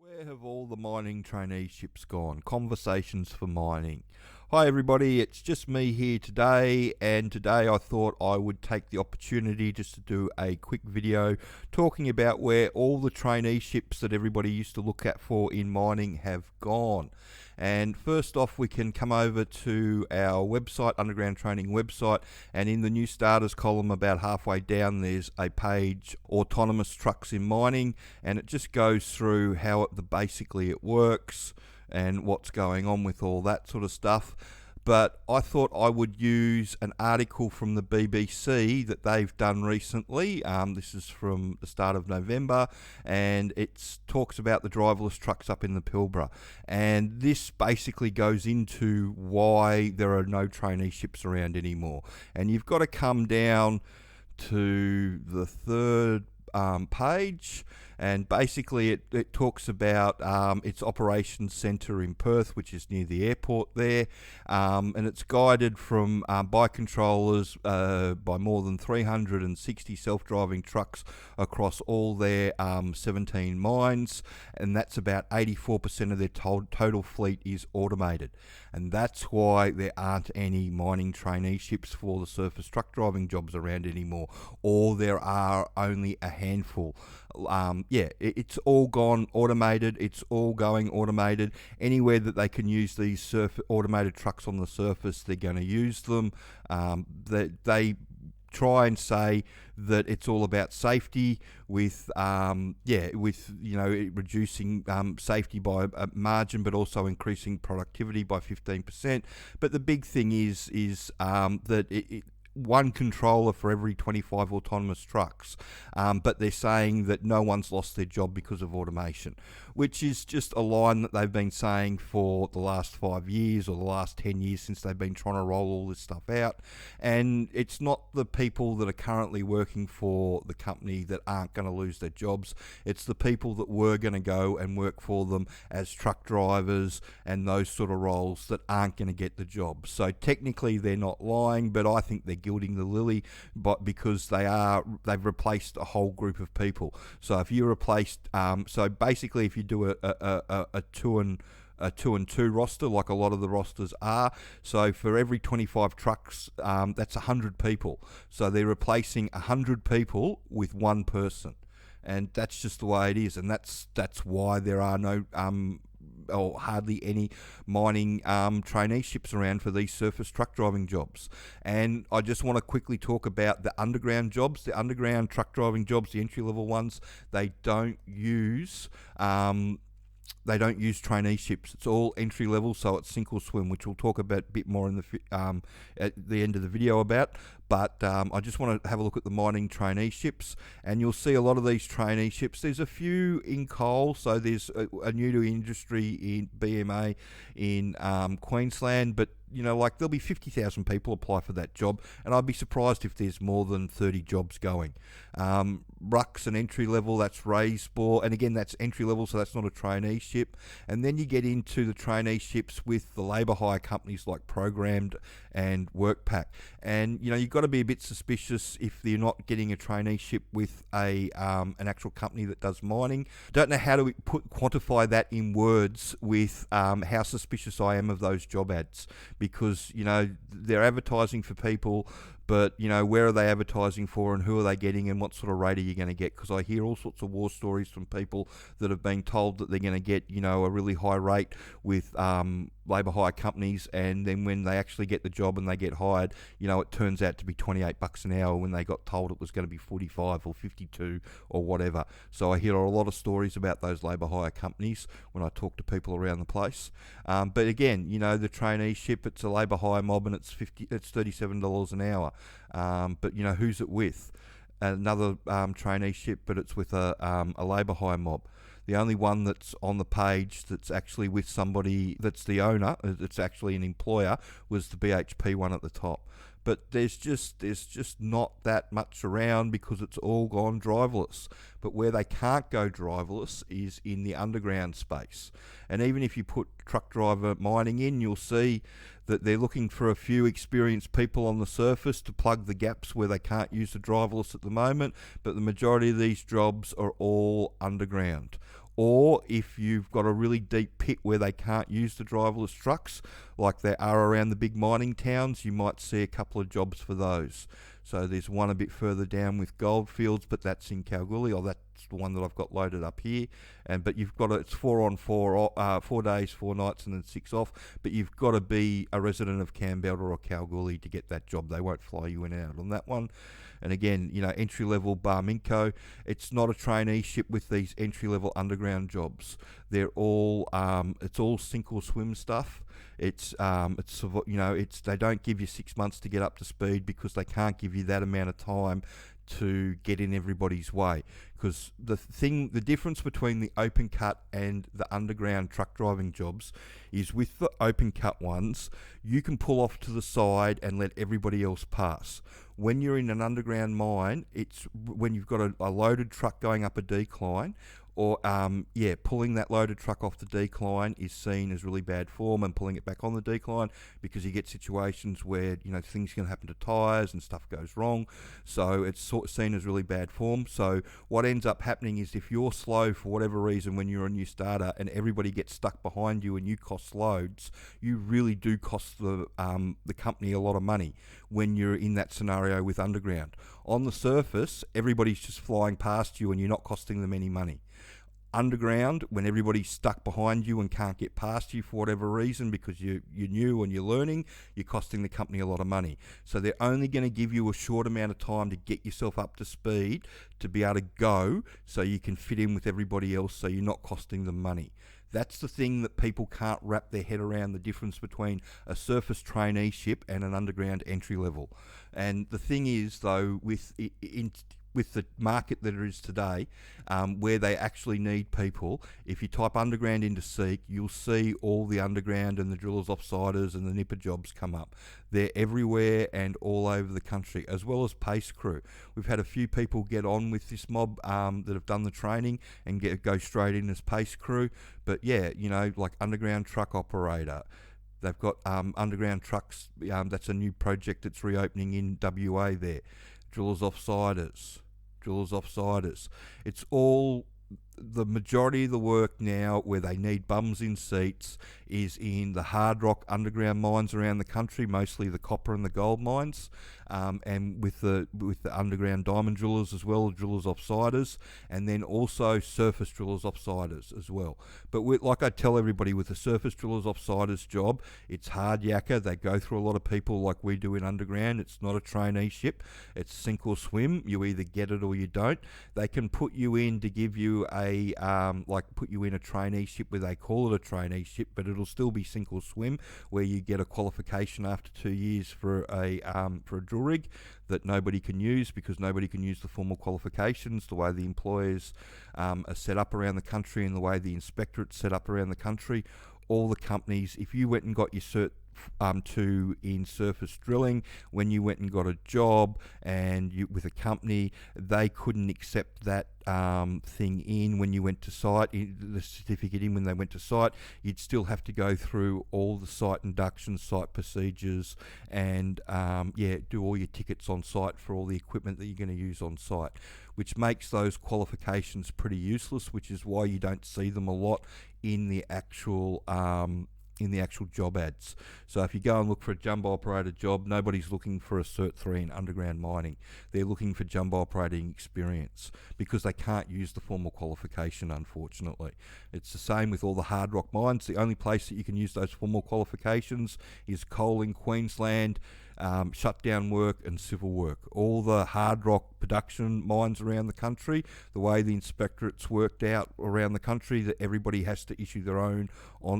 Where have all the mining traineeships gone? Conversations for Mining. Hi everybody, it's just me here today, and today I thought I would take the opportunity just to do a quick video talking about where all the traineeships that everybody used to look at for in mining have gone. And first off, we can come over to our website, Underground Training website, and in the new starters column about halfway down there's a page, Autonomous Trucks in Mining, and it just goes through how basically it works and what's going on with all that sort of stuff. But I thought I would use an article from the BBC that they've done recently. This is from the start of November, and it talks about the driverless trucks up in the Pilbara. And this basically goes into why there are no traineeships around anymore. And you've got to come down to the third page, and basically it talks about its operations centre in Perth, which is near the airport there, and it's guided from by controllers by more than 360 self-driving trucks across all their 17 mines, and that's about 84% of their total fleet is automated. And that's why there aren't any mining traineeships for the surface truck driving jobs around anymore, or there are only a handful. It's all gone automated. It's all going automated. Anywhere that they can use these automated trucks on the surface, they're going to use them. They try and say that it's all about safety with reducing safety by a margin, but also increasing productivity by 15%. But the big thing is that one controller for every 25 autonomous trucks, but they're saying that no one's lost their job because of automation, which is just a line that they've been saying for the last 5 years or the last 10 years since they've been trying to roll all this stuff out. And it's not the people that are currently working for the company that aren't going to lose their jobs. It's the people that were going to go and work for them as truck drivers and those sort of roles that aren't going to get the job. So technically they're not lying, but I think they're gilding the lily, but because they've replaced a whole group of people. So if you replaced, so basically if you do a two and two roster, like a lot of the rosters are, so for every 25 trucks, that's 100 people. So they're replacing 100 people with one person, and that's just the way it is, and that's why there are no or hardly any mining traineeships around for these surface truck driving jobs. And I just want to quickly talk about the underground jobs, the underground truck driving jobs, the entry level ones. They don't use traineeships. It's all entry level, so it's sink or swim, which we'll talk about a bit more in at the end of the video about. But I just want to have a look at the mining traineeships, and you'll see a lot of these traineeships. There's a few in coal, so there's a new to industry in BMA in Queensland, but there'll be 50,000 people apply for that job, and I'd be surprised if there's more than 30 jobs going. Ruck's an entry level, that's Raisebore, and again that's entry level, so that's not a traineeship. And then you get into the traineeships with the labour hire companies like Programmed and WorkPack, and you've got to be a bit suspicious if you're not getting a traineeship with an actual company that does mining. Don't know how to quantify that in words with how suspicious I am of those job ads, because they're advertising for people, but where are they advertising for, and who are they getting, and what sort of rate are you going to get? Because I hear all sorts of war stories from people that have been told that they're going to get a really high rate with labour hire companies, and then when they actually get the job and they get hired, it turns out to be $28 an hour when they got told it was going to be 45 or 52 or whatever. So I hear a lot of stories about those labour hire companies when I talk to people around the place. But again, the traineeship, it's a labour hire mob, and it's $37 an hour. But who's it with? Another traineeship, but it's with a labour hire mob. The only one that's on the page that's actually with somebody that's the owner, it's actually an employer, was the BHP one at the top. But there's just not that much around because it's all gone driverless. But where they can't go driverless is in the underground space. And even if you put truck driver mining in, you'll see that they're looking for a few experienced people on the surface to plug the gaps where they can't use the driverless at the moment. But the majority of these jobs are all underground. or if you've got a really deep pit where they can't use the driverless trucks, like there are around the big mining towns, you might see a couple of jobs for those. So there's one a bit further down with Goldfields, but that's in Kalgoorlie, or that's the one that I've got loaded up here. But you've got it's 4 on 4, 4 days, 4 nights, and then 6 off. But you've got to be a resident of Campbell or Kalgoorlie to get that job. They won't fly you in and out on that one. And again, entry level Barminco. It's not a traineeship with these entry level underground jobs. They're all it's all sink or swim stuff. It's they don't give you 6 months to get up to speed because they can't give you that amount of time to get in everybody's way. Because the difference between the open cut and the underground truck driving jobs is with the open cut ones, you can pull off to the side and let everybody else pass. When you're in an underground mine, it's when you've got a loaded truck going up a decline, or pulling that loaded truck off the decline is seen as really bad form, and pulling it back on the decline, because you get situations where things can happen to tyres and stuff goes wrong. So it's sort of seen as really bad form. So what ends up happening is if you're slow for whatever reason when you're a new starter and everybody gets stuck behind you and you cost loads, you really do cost the company a lot of money when you're in that scenario with underground. On the surface, everybody's just flying past you and you're not costing them any money. Underground, when everybody's stuck behind you and can't get past you for whatever reason because you're new and you're learning, you're costing the company a lot of money. So they're only going to give you a short amount of time to get yourself up to speed to be able to go so you can fit in with everybody else, so you're not costing them money. That's the thing that people can't wrap their head around, the difference between a surface traineeship and an underground entry level. And the thing is, though, with the market that it is today, where they actually need people, if you type underground into Seek, you'll see all the underground and the drillers, offsiders and the nipper jobs come up. They're everywhere and all over the country, as well as pace crew. We've had a few people get on with this mob that have done the training and go straight in as pace crew. But yeah, like underground truck operator. They've got underground trucks. That's a new project that's reopening in WA there. Drillers, offsiders. It's all, the majority of the work now where they need bums in seats is in the hard rock underground mines around the country, mostly the copper and the gold mines, and with the underground diamond drillers as well, drillers, offsiders, and then also surface drillers, offsiders as well. But like I tell everybody, with the surface drillers, offsiders job, it's hard yakka. They go through a lot of people like we do in underground. It's not a traineeship. It's sink or swim. You either get it or you don't. They can put you in to give you put you in a traineeship where they call it a traineeship, but it'll still be sink or swim, where you get a qualification after 2 years for a drill rig that nobody can use, because nobody can use the formal qualifications, the way the employers are set up around the country and the way the inspectorate's set up around the country. All the companies, if you went and got your Cert 2 in surface drilling, when you went and got a job and with a company, they couldn't accept that thing in when you went to site, the certificate in when they went to site. You'd still have to go through all the site inductions, site procedures, and do all your tickets on site for all the equipment that you're going to use on site, which makes those qualifications pretty useless, which is why you don't see them a lot in the actual job ads. So if you go and look for a jumbo operator job, nobody's looking for a Cert 3 in underground mining. They're looking for jumbo operating experience because they can't use the formal qualification, unfortunately. It's the same with all the hard rock mines. The only place that you can use those formal qualifications is coal in Queensland, shutdown work and civil work. All the hard rock production mines around the country, the way the inspectorate's worked out around the country, that everybody has to issue their own,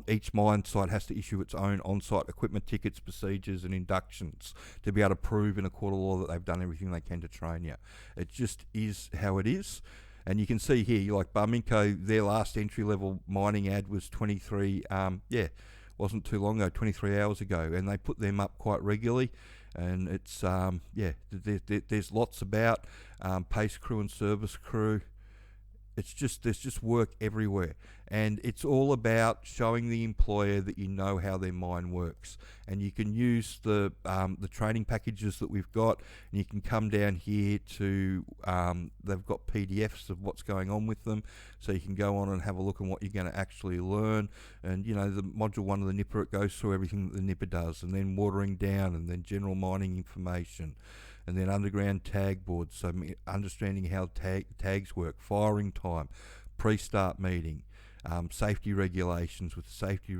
each mine site has to issue its own on-site equipment tickets, procedures and inductions to be able to prove in a court of law that they've done everything they can to train you. It just is how it is. And you can see here, like Barminco, their last entry-level mining ad was 23, wasn't too long ago, 23 hours ago, and they put them up quite regularly. And it's there's lots about pace crew and service crew. there's just work everywhere, and it's all about showing the employer that you know how their mine works. And you can use the training packages that we've got, and you can come down here to they've got PDFs of what's going on with them, so you can go on and have a look at what you're going to actually learn. And the module 1 of the Nipper, it goes through everything that the Nipper does, and then watering down, and then general mining information, and then underground tag boards, so understanding how tags work, firing time, pre-start meeting, safety regulations with safety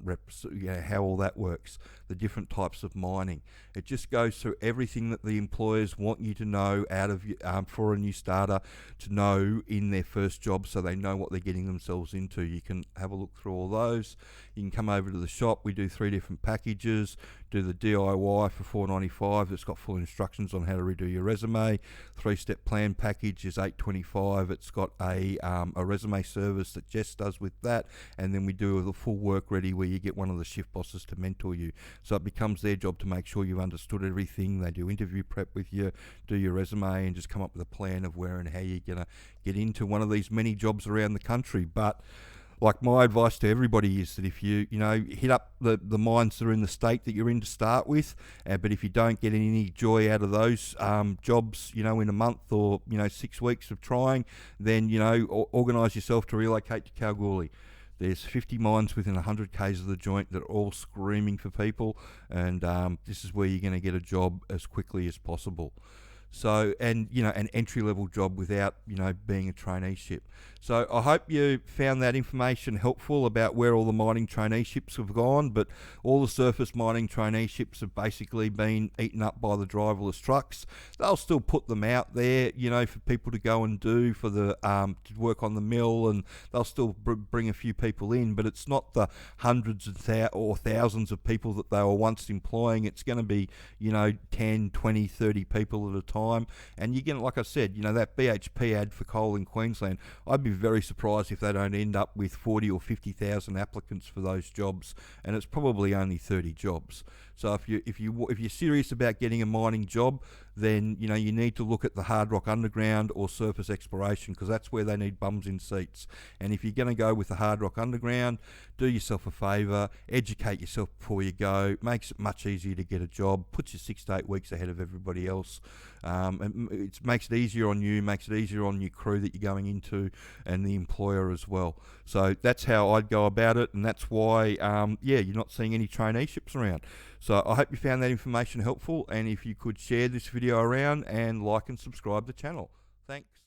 reps, how all that works, the different types of mining. It just goes through everything that the employers want you to know out of for a new starter to know in their first job, so they know what they're getting themselves into. You can have a look through all those. You can come over to the shop. We do 3 different packages. Do the DIY for $4.95. It's got full instructions on how to redo your resume. 3-step plan package is $8.25. It's got a resume service that Jess does with that, and then we do the full work ready, where you get one of the shift bosses to mentor you. So it becomes their job to make sure you've understood everything. They do interview prep with you, do your resume, and just come up with a plan of where and how you're going to get into one of these many jobs around the country. But like, my advice to everybody is that if you hit up the mines that are in the state that you're in to start with, but if you don't get any joy out of those jobs, in a month or 6 weeks of trying, then organise yourself to relocate to Kalgoorlie. There's 50 mines within 100 k's of the joint that are all screaming for people, and this is where you're going to get a job as quickly as possible. So, and an entry-level job without being a traineeship. So I hope you found that information helpful about where all the mining traineeships have gone. But all the surface mining traineeships have basically been eaten up by the driverless trucks. They'll still put them out there, for people to go and do for the to work on the mill, and they'll still bring a few people in. But it's not the hundreds or thousands of people that they were once employing. It's going to be 10, 20, 30 people at a time. And you're going to, like I said, that BHP ad for coal in Queensland, I'd be very surprised if they don't end up with 40 or 50,000 applicants for those jobs, and it's probably only 30 jobs. So if you're serious about getting a mining job, then you need to look at the hard rock underground or surface exploration, because that's where they need bums in seats. And if you're going to go with the hard rock underground, do yourself a favour, educate yourself before you go. Makes it much easier to get a job, puts you 6 to 8 weeks ahead of everybody else. It makes it easier on you, makes it easier on your crew that you're going into, and the employer as well. So that's how I'd go about it, and that's why you're not seeing any traineeships around. So I hope you found that information helpful, and if you could share this video around and like and subscribe the channel. Thanks.